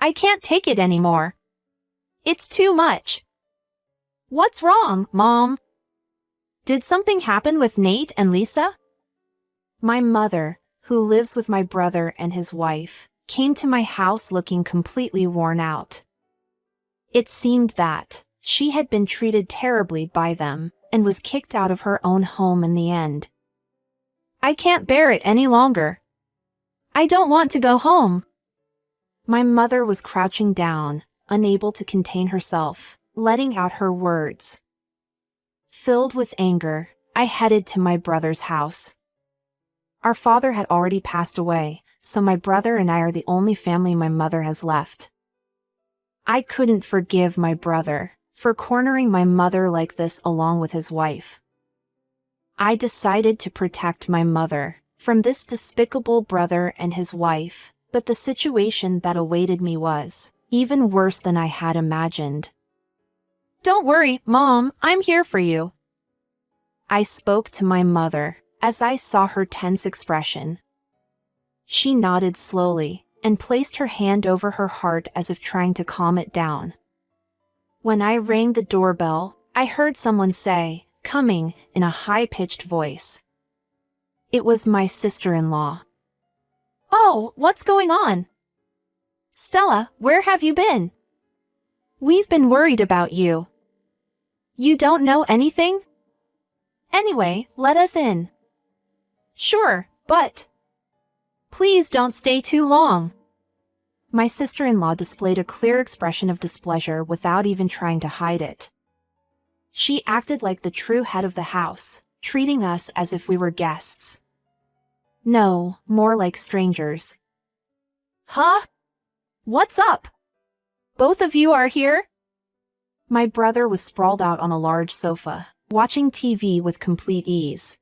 I can't take it anymore. It's too much. What's wrong, Mom? Did something happen with Nate and Lisa? My mother, who lives with my brother and his wife, came to my house looking completely worn out. It seemed that she had been treated terribly by them and was kicked out of her own home in the end. I can't bear it any longer. I don't want to go home. My mother was crouching down, unable to contain herself, letting out her words. Filled with anger, I headed to my brother's house. Our father had already passed away, so my brother and I are the only family my mother has left. I couldn't forgive my brother for cornering my mother like this along with his wife. I decided to protect my mother from this despicable brother and his wife, but the situation that awaited me was even worse than I had imagined. Don't worry, Mom, I'm here for you. I spoke to my mother as I saw her tense expression. She nodded slowly and placed her hand over her heart as if trying to calm it down. When I rang the doorbell, I heard someone say, coming in a high-pitched voice. It was my sister-in-law. Oh, what's going on? Stella, where have you been? We've been worried about you. You don't know anything? Anyway, let us in. Sure, but please don't stay too long. My sister-in-law displayed a clear expression of displeasure without even trying to hide it. She acted like the true head of the house, treating us as if we were guests. No, more like strangers. Huh? What's up? Both of you are here? My brother was sprawled out on a large sofa, watching TV with complete ease.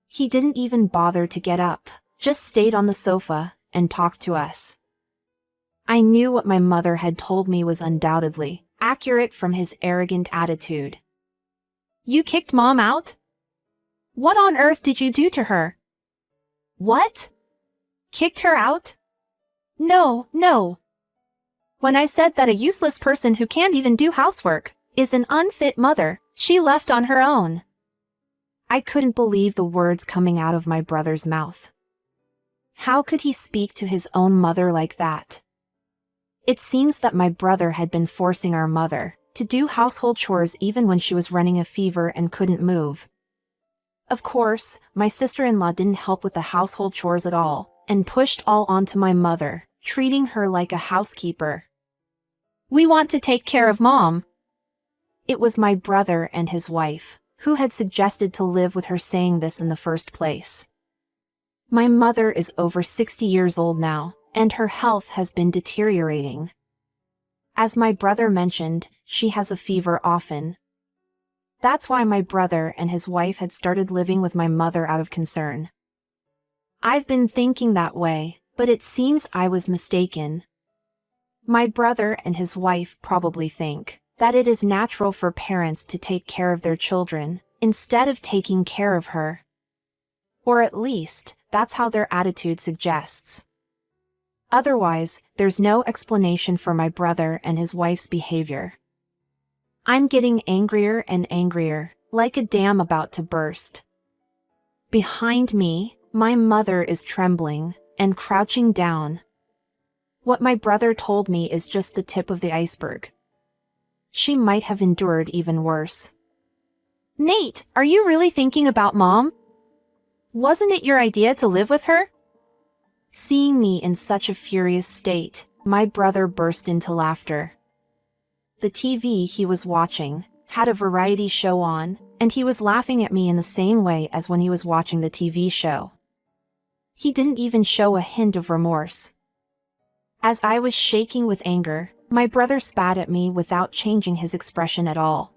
He didn't even bother to get up, just stayed on the sofa and talked to us. I knew what my mother had told me was undoubtedly accurate from his arrogant attitude. You kicked Mom out? What on earth did you do to her? What? Kicked her out? No. When I said that a useless person who can't even do housework is an unfit mother, she left on her own. I couldn't believe the words coming out of my brother's mouth. How could he speak to his own mother like that? It seems that my brother had been forcing our mother to do household chores even when she was running a fever and couldn't move. Of course, my sister-in-law didn't help with the household chores at all, and pushed all onto my mother, treating her like a housekeeper. We want to take care of Mom. It was my brother and his wife who had suggested to live with her saying this in the first place. My mother is over 60 years old now, and her health has been deteriorating. As my brother mentioned, she has a fever often. That's why my brother and his wife had started living with my mother out of concern. I've been thinking that way, but it seems I was mistaken. My brother and his wife probably think that it is natural for parents to take care of their children instead of taking care of her. Or at least, that's how their attitude suggests. Otherwise, there's no explanation for my brother and his wife's behavior. I'm getting angrier and angrier, like a dam about to burst. Behind me, my mother is trembling and crouching down. What my brother told me is just the tip of the iceberg. She might have endured even worse. Nate, are you really thinking about Mom? Wasn't it your idea to live with her? Seeing me in such a furious state, my brother burst into laughter. The TV he was watching had a variety show on, and he was laughing at me in the same way as when he was watching the TV show. He didn't even show a hint of remorse. As I was shaking with anger, my brother spat at me without changing his expression at all.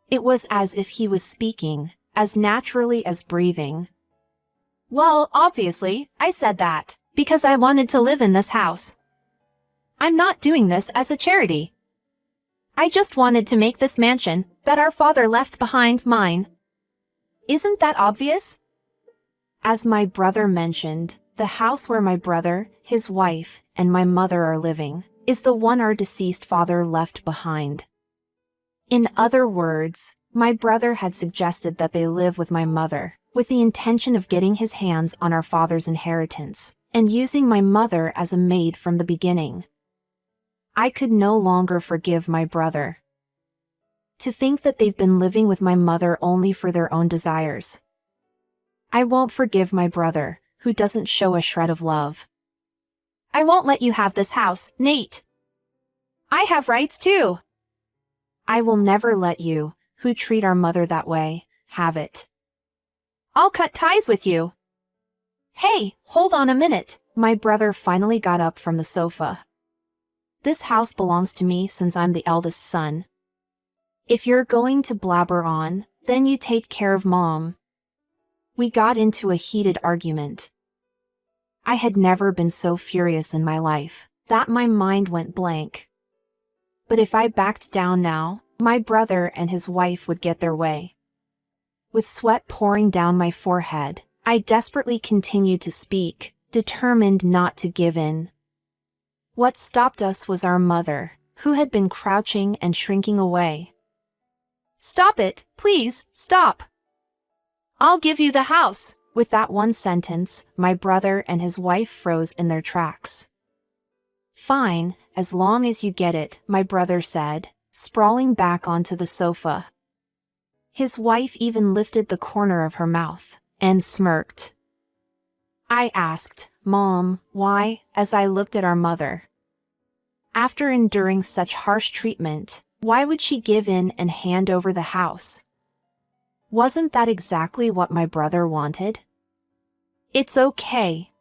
It was as if he was speaking, as naturally as breathing. Well, obviously, I said that, because I wanted to live in this house. I'm not doing this as a charity. I just wanted to make this mansion that our father left behind mine. Isn't that obvious? As my brother mentioned, the house where my brother, his wife, and my mother are living is the one our deceased father left behind. In other words, my brother had suggested that they live with my mother, with the intention of getting his hands on our father's inheritance, and using my mother as a maid from the beginning. I could no longer forgive my brother. To think that they've been living with my mother only for their own desires. I won't forgive my brother, who doesn't show a shred of love. I won't let you have this house, Nate. I have rights too. I will never let you, who treat our mother that way, have it. I'll cut ties with you. Hey, hold on a minute. My brother finally got up from the sofa. This house belongs to me since I'm the eldest son. If you're going to blabber on, then you take care of Mom. We got into a heated argument. I had never been so furious in my life that my mind went blank. But if I backed down now, my brother and his wife would get their way. With sweat pouring down my forehead, I desperately continued to speak, determined not to give in. What stopped us was our mother, who had been crouching and shrinking away. Stop it, please, stop. I'll give you the house. With that one sentence, my brother and his wife froze in their tracks. Fine, as long as you get it, my brother said, sprawling back onto the sofa. His wife even lifted the corner of her mouth and smirked. I asked, Mom, why, as I looked at our mother. After enduring such harsh treatment, why would she give in and hand over the house? Wasn't that exactly what my brother wanted? It's okay.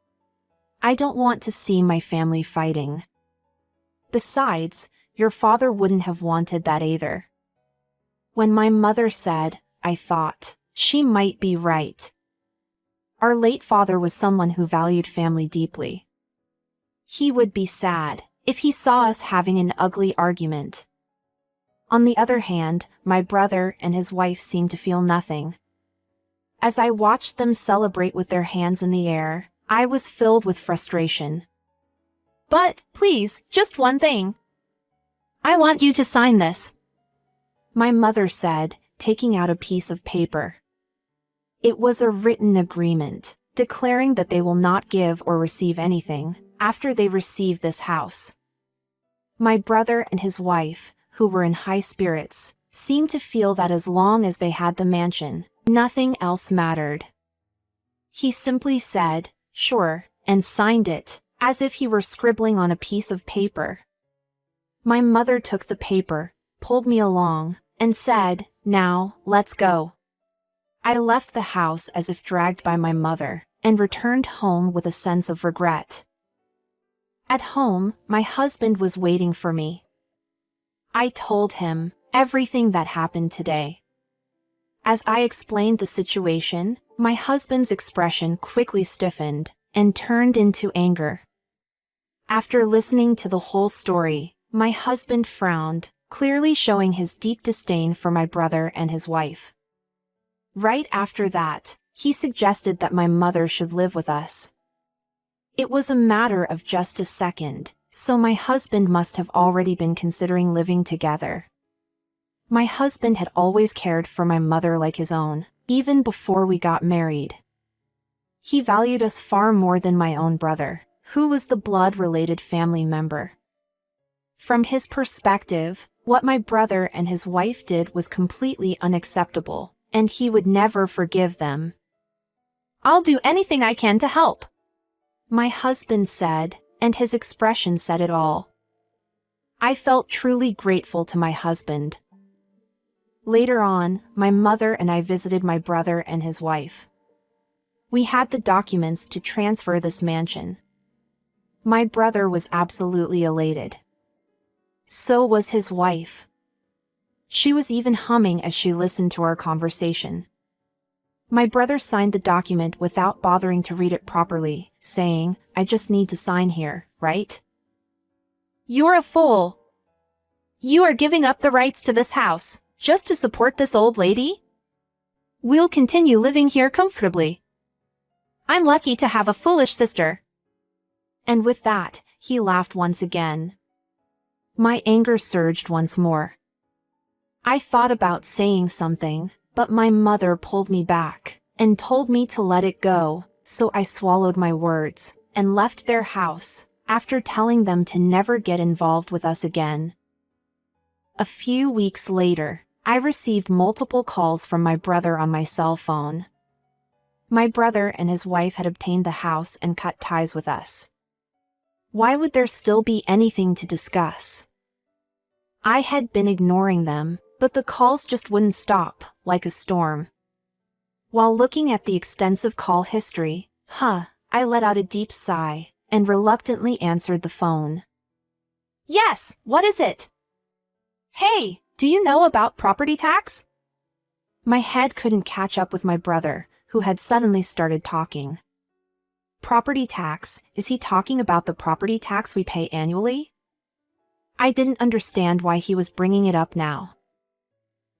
I don't want to see my family fighting. Besides, your father wouldn't have wanted that either. When my mother said, I thought, she might be right. Our late father was someone who valued family deeply. He would be sad if he saw us having an ugly argument. On the other hand, my brother and his wife seemed to feel nothing. As I watched them celebrate with their hands in the air, I was filled with frustration. But, please, just one thing. I want you to sign this. My mother said, taking out a piece of paper. It was a written agreement, declaring that they will not give or receive anything after they receive this house. My brother and his wife, who were in high spirits, seemed to feel that as long as they had the mansion, nothing else mattered. He simply said, sure, and signed it, as if he were scribbling on a piece of paper. My mother took the paper, pulled me along, and said, now, let's go. I left the house as if dragged by my mother, and returned home with a sense of regret. At home, my husband was waiting for me. I told him everything that happened today. As I explained the situation, my husband's expression quickly stiffened and turned into anger. After listening to the whole story, my husband frowned, clearly showing his deep disdain for my brother and his wife. Right after that, he suggested that my mother should live with us. It was a matter of just a second, so my husband must have already been considering living together. My husband had always cared for my mother like his own, even before we got married. He valued us far more than my own brother, who was the blood-related family member. From his perspective, what my brother and his wife did was completely unacceptable, and he would never forgive them. I'll do anything I can to help, my husband said, and his expression said it all. I felt truly grateful to my husband. Later on, my mother and I visited my brother and his wife. We had the documents to transfer this mansion. My brother was absolutely elated. So was his wife. She was even humming as she listened to our conversation. My brother signed the document without bothering to read it properly, saying, I just need to sign here, right? You're a fool. You are giving up the rights to this house, just to support this old lady? We'll continue living here comfortably. I'm lucky to have a foolish sister. And with that, He laughed once again. My anger surged once more. I thought about saying something, but my mother pulled me back and told me to let it go, so I swallowed my words and left their house after telling them to never get involved with us again. A few weeks later, I received multiple calls from my brother on my cell phone. My brother and his wife had obtained the house and cut ties with us. Why would there still be anything to discuss? I had been ignoring them, but the calls just wouldn't stop, like a storm. While looking at the extensive call history, I let out a deep sigh and reluctantly answered the phone. Yes, what is it? Hey, do you know about property tax? My head couldn't catch up with my brother, who had suddenly started talking. Property tax? Is he talking about the property tax we pay annually? I didn't understand why he was bringing it up now.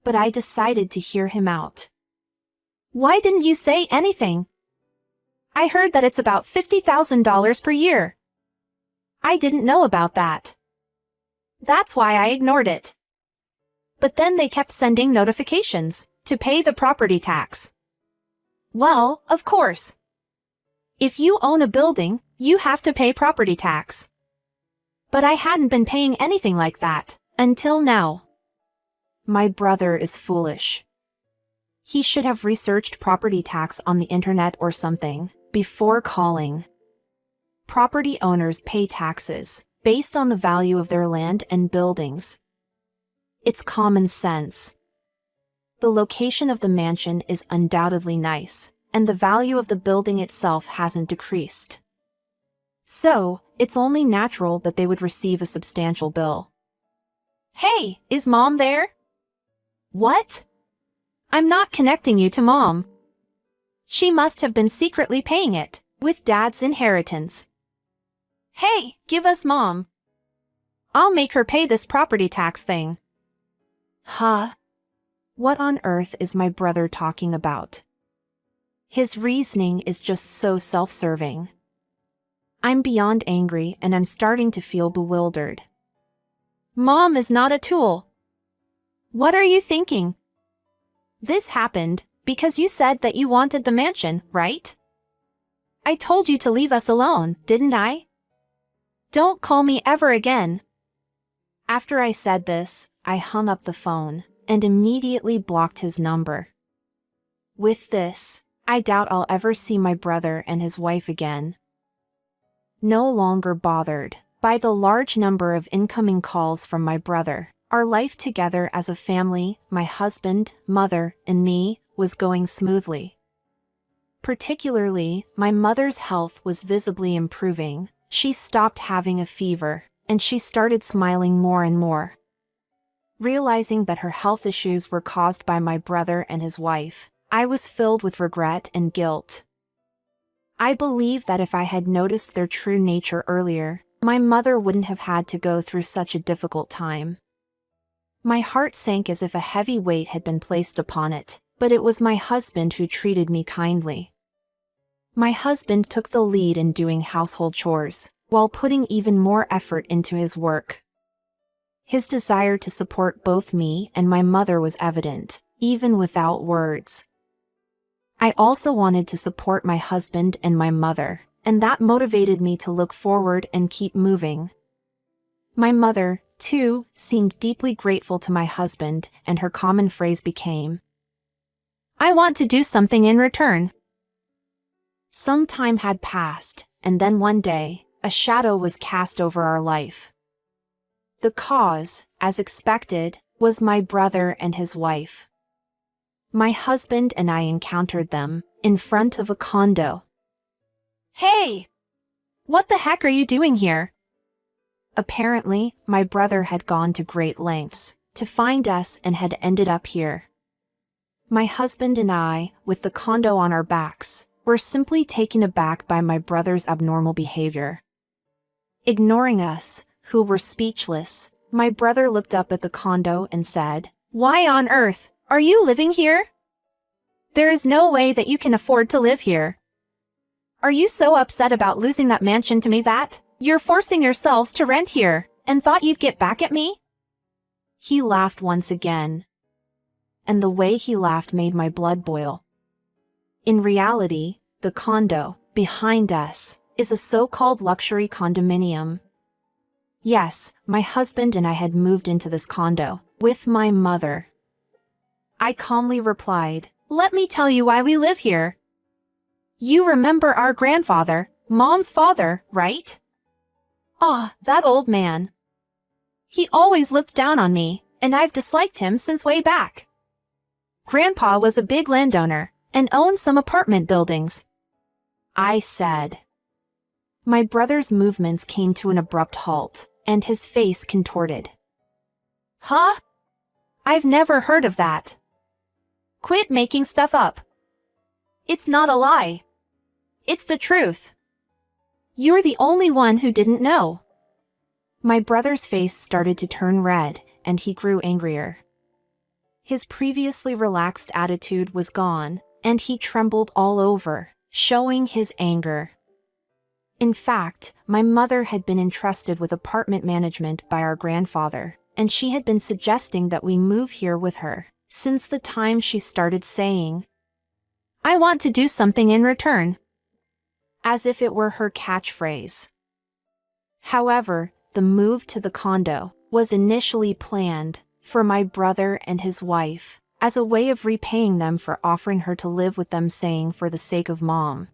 But I decided to hear him out. Why didn't you say anything? I heard that it's about $50,000 per year. I didn't know about that. That's why I ignored it. But then they kept sending notifications to pay the property tax. Well, of course. If you own a building, you have to pay property tax. But I hadn't been paying anything like that until now. My brother is foolish. He should have researched property tax on the internet or something before calling. Property owners pay taxes based on the value of their land and buildings. It's common sense. The location of the mansion is undoubtedly nice, and the value of the building itself hasn't decreased. So, it's only natural that they would receive a substantial bill. Hey, is Mom there? What? I'm not connecting you to Mom. She must have been secretly paying it with Dad's inheritance. Hey, give us Mom. I'll make her pay this property tax thing. What on earth is my brother talking about? His reasoning is just so self-serving. I'm beyond angry and I'm starting to feel bewildered. Mom is not a tool. What are you thinking? This happened because you said that you wanted the mansion, right? I told you to leave us alone, didn't I? Don't call me ever again. After I said this, I hung up the phone and immediately blocked his number. With this, I doubt I'll ever see my brother and his wife again. No longer bothered by the large number of incoming calls from my brother, our life together as a family, my husband, mother, and me, was going smoothly. Particularly, my mother's health was visibly improving. She stopped having a fever, and she started smiling more and more. Realizing that her health issues were caused by my brother and his wife, I was filled with regret and guilt. I believe that if I had noticed their true nature earlier, my mother wouldn't have had to go through such a difficult time. My heart sank as if a heavy weight had been placed upon it, but it was my husband who treated me kindly. My husband took the lead in doing household chores, while putting even more effort into his work. His desire to support both me and my mother was evident, even without words. I also wanted to support my husband and my mother, and that motivated me to look forward and keep moving. My mother, too, seemed deeply grateful to my husband, and her common phrase became, "I want to do something in return." Some time had passed, and then one day, a shadow was cast over our life. The cause, as expected, was my brother and his wife. My husband and I encountered them in front of a condo. Hey! What the heck are you doing here? Apparently, my brother had gone to great lengths to find us and had ended up here. My husband and I, with the condo on our backs, were simply taken aback by my brother's abnormal behavior. Ignoring us, who were speechless, my brother looked up at the condo and said, "Why on earth are you living here? There is no way that you can afford to live here. Are you so upset about losing that mansion to me that You're forcing yourselves to rent here, and thought you'd get back at me? He laughed once again. And the way he laughed made my blood boil. In reality, the condo, behind us, is a so-called luxury condominium. Yes, my husband and I had moved into this condo, with my mother. I calmly replied, "Let me tell you why we live here. You remember our grandfather, Mom's father, right? Ah, that old man. He always looked down on me, and I've disliked him since way back. Grandpa was a big landowner, and owned some apartment buildings," I said. My brother's movements came to an abrupt halt, and his face contorted. "Huh? I've never heard of that. Quit making stuff up. It's not a lie. It's the truth. You're the only one who didn't know." My brother's face started to turn red, and he grew angrier. His previously relaxed attitude was gone, and he trembled all over, showing his anger. In fact, my mother had been entrusted with apartment management by our grandfather, and she had been suggesting that we move here with her, since the time she started saying, "I want to do something in return," as if it were her catchphrase. However, the move to the condo was initially planned for my brother and his wife, as a way of repaying them for offering her to live with them, saying for the sake of Mom.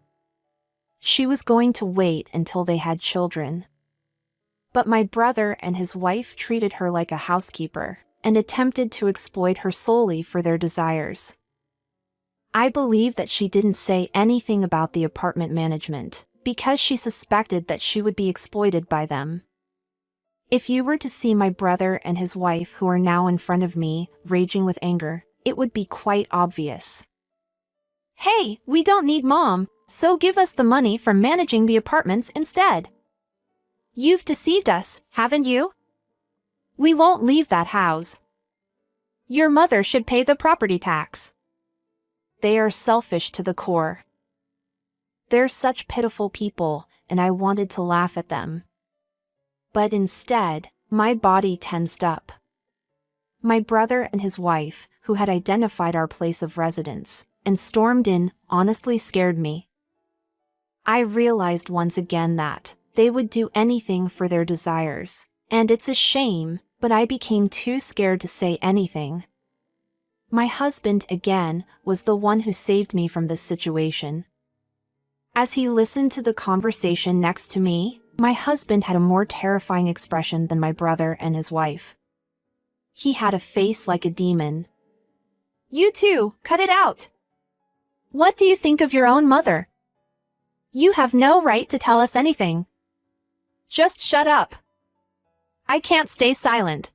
She was going to wait until they had children. But my brother and his wife treated her like a housekeeper, and attempted to exploit her solely for their desires. I believe that she didn't say anything about the apartment management, because she suspected that she would be exploited by them. If you were to see my brother and his wife, who are now in front of me, raging with anger, it would be quite obvious. "Hey, we don't need Mom, so give us the money for managing the apartments instead. You've deceived us, haven't you? We won't leave that house. Your mother should pay the property tax." They are selfish to the core. They're such pitiful people, and I wanted to laugh at them. But instead, my body tensed up. My brother and his wife, who had identified our place of residence and stormed in, honestly scared me. I realized once again that they would do anything for their desires, and it's a shame, but I became too scared to say anything. My husband, again, was the one who saved me from this situation. As he listened to the conversation next to me, my husband had a more terrifying expression than my brother and his wife. He had a face like a demon. "You two, cut it out! What do you think of your own mother? You have no right to tell us anything. Just shut up. I can't stay silent,"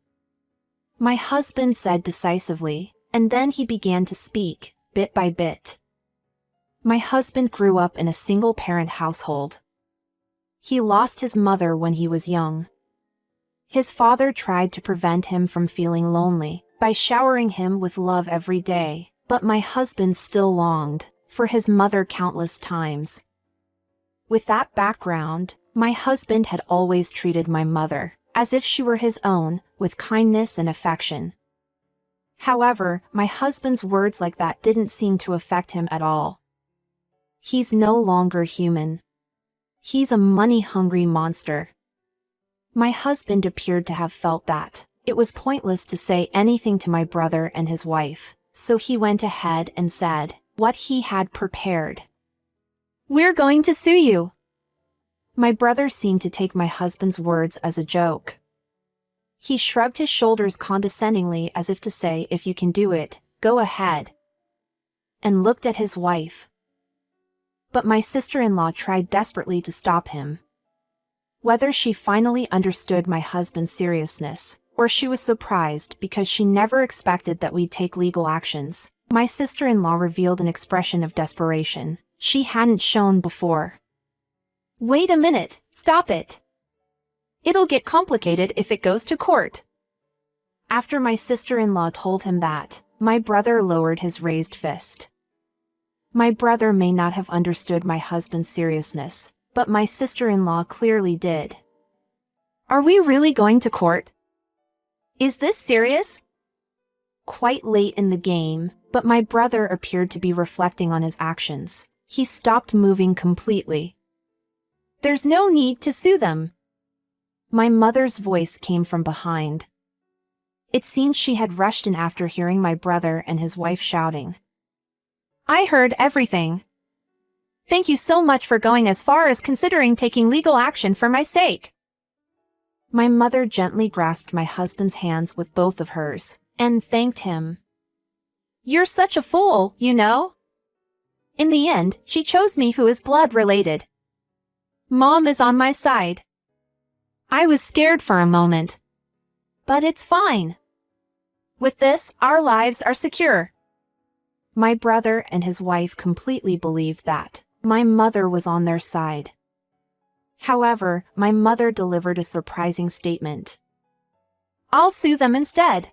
my husband said decisively, and then he began to speak, bit by bit. My husband grew up in a single-parent household. He lost his mother when he was young. His father tried to prevent him from feeling lonely by showering him with love every day, but my husband still longed for his mother countless times. With that background, my husband had always treated my mother as if she were his own, with kindness and affection. However, my husband's words like that didn't seem to affect him at all. He's no longer human. He's a money-hungry monster. My husband appeared to have felt that it was pointless to say anything to my brother and his wife, so he went ahead and said what he had prepared. "We're going to sue you." My brother seemed to take my husband's words as a joke. He shrugged his shoulders condescendingly as if to say, "If you can do it, go ahead," and looked at his wife. But my sister-in-law tried desperately to stop him. Whether she finally understood my husband's seriousness, or she was surprised because she never expected that we'd take legal actions, my sister-in-law revealed an expression of desperation she hadn't shown before. "Wait a minute, stop it. It'll get complicated if it goes to court." After my sister-in-law told him that, my brother lowered his raised fist. My brother may not have understood my husband's seriousness, but my sister-in-law clearly did. Are we really going to court? Is this serious? Quite late in the game, but my brother appeared to be reflecting on his actions. He stopped moving completely. There's no need to sue them. My mother's voice came from behind. It seemed she had rushed in after hearing my brother and his wife shouting. I heard everything. Thank you so much for going as far as considering taking legal action for my sake. My mother gently grasped my husband's hands with both of hers and thanked him. You're such a fool, you know. In the end, she chose me who is blood related. Mom is on my side. I was scared for a moment. But it's fine. With this, our lives are secure. My brother and his wife completely believed that my mother was on their side. However, my mother delivered a surprising statement. I'll sue them instead.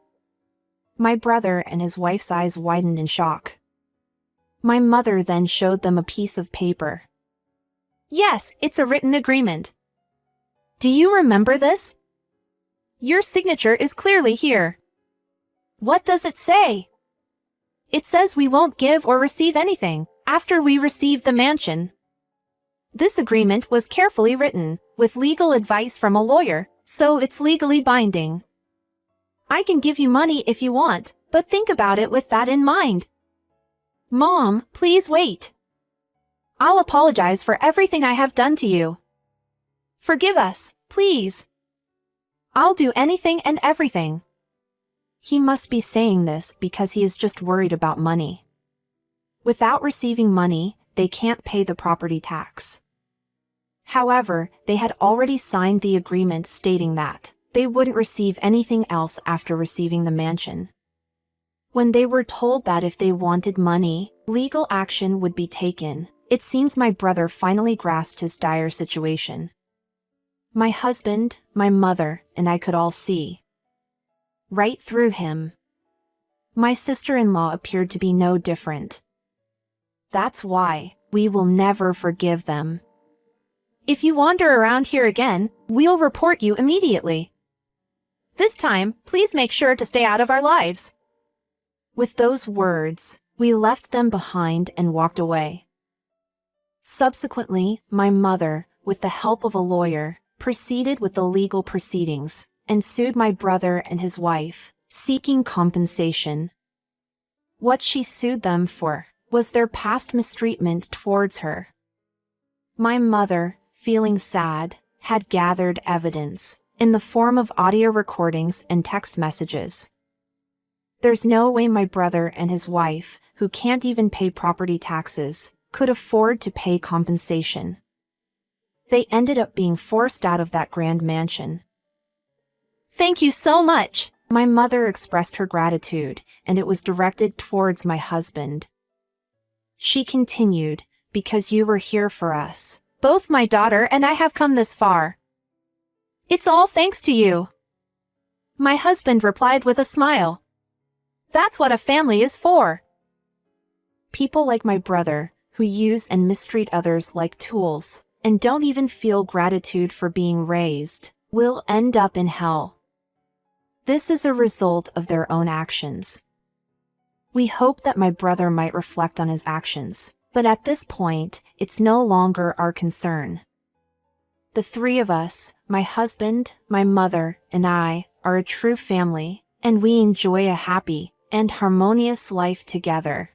My brother and his wife's eyes widened in shock. My mother then showed them a piece of paper. Yes, it's a written agreement. Do you remember this? Your signature is clearly here. What does it say? It says we won't give or receive anything after we receive the mansion. This agreement was carefully written, with legal advice from a lawyer, so it's legally binding. I can give you money if you want, but think about it with that in mind. Mom, please wait. I'll apologize for everything I have done to you. Forgive us, please. I'll do anything and everything. He must be saying this because he is just worried about money. Without receiving money, they can't pay the property tax. However, they had already signed the agreement stating that they wouldn't receive anything else after receiving the mansion. When they were told that if they wanted money, legal action would be taken, it seems my brother finally grasped his dire situation. My husband, my mother, and I could all see right through him. My sister-in-law appeared to be no different. That's why we will never forgive them. If you wander around here again, we'll report you immediately. This time, please make sure to stay out of our lives. With those words, we left them behind and walked away. Subsequently, my mother, with the help of a lawyer, proceeded with the legal proceedings and sued my brother and his wife, seeking compensation. What she sued them for was their past mistreatment towards her. My mother, feeling sad, had gathered evidence in the form of audio recordings and text messages. There's no way my brother and his wife, who can't even pay property taxes, could afford to pay compensation. They ended up being forced out of that grand mansion. Thank you so much. My mother expressed her gratitude, and it was directed towards my husband. She continued, because you were here for us. Both my daughter and I have come this far. It's all thanks to you. My husband replied with a smile. That's what a family is for. People like my brother, who use and mistreat others like tools, and don't even feel gratitude for being raised, will end up in hell. This is a result of their own actions. We hope that my brother might reflect on his actions, but at this point, it's no longer our concern. The three of us, my husband, my mother, and I, are a true family, and we enjoy a happy and harmonious life together.